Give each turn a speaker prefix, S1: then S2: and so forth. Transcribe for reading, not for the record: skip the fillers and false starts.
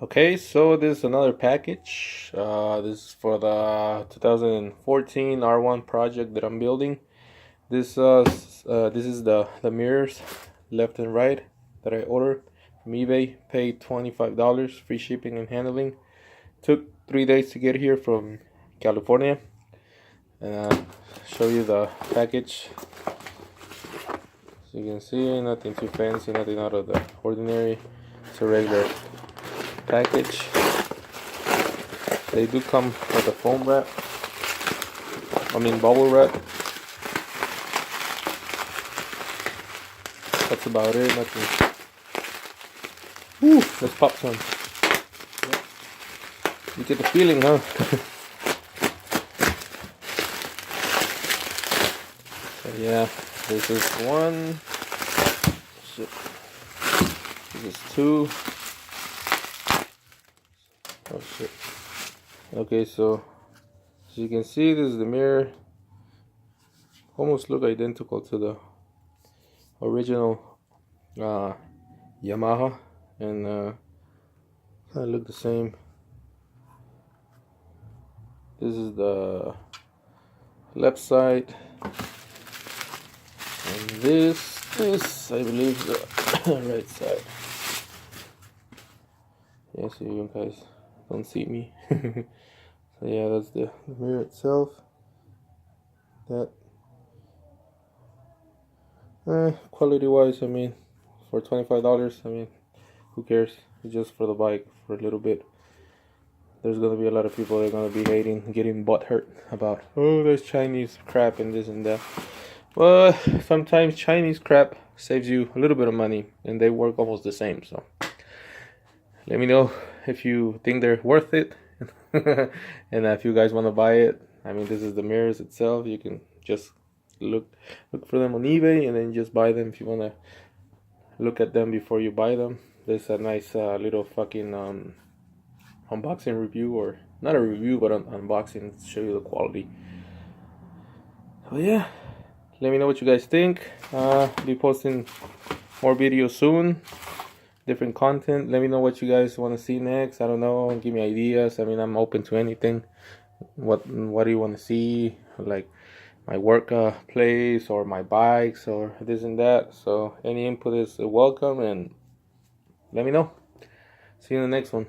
S1: Okay, so this is another package. This is for the 2014 R1 project that I'm building. This is the mirrors, left and right, that I ordered from eBay. Paid $25, free shipping and handling. Took 3 days to get here from California. And show you the package. So you can see, nothing too fancy, nothing out of the ordinary. It's a regular package. They do come with a foam wrap, bubble wrap. That's about it, nothing. Woo, let's pop some. You get the feeling, huh? So yeah, this is one. Shit. This is two. Oh shit. Okay, so as you can see, this is the mirror. Almost look identical to the original Yamaha, and kind of look the same. This is the left side, and this I believe is the right side. Yeah, so you guys don't see me. So yeah, that's the mirror itself. That quality wise, for $25, who cares? It's just for the bike for a little bit. There's gonna be a lot of people that are gonna be hating, getting butt hurt about, oh, there's Chinese crap and this and that. Well, sometimes Chinese crap saves you a little bit of money, and they work almost the same. So let me know if you think they're worth it. And if you guys want to buy it, this is the mirrors itself. You can just look for them on eBay and then just buy them if you want to look at them before you buy them. There's a nice little fucking unboxing review, or not a review but an unboxing to show you the quality. So yeah, let me know what you guys think. Be posting more videos soon, different content. Let me know what you guys want to see next. I don't know, give me ideas. I'm open to anything. What do you want to see? Like my work place, or my bikes, or this and that. So any input is welcome, and let me know. See you in the next one.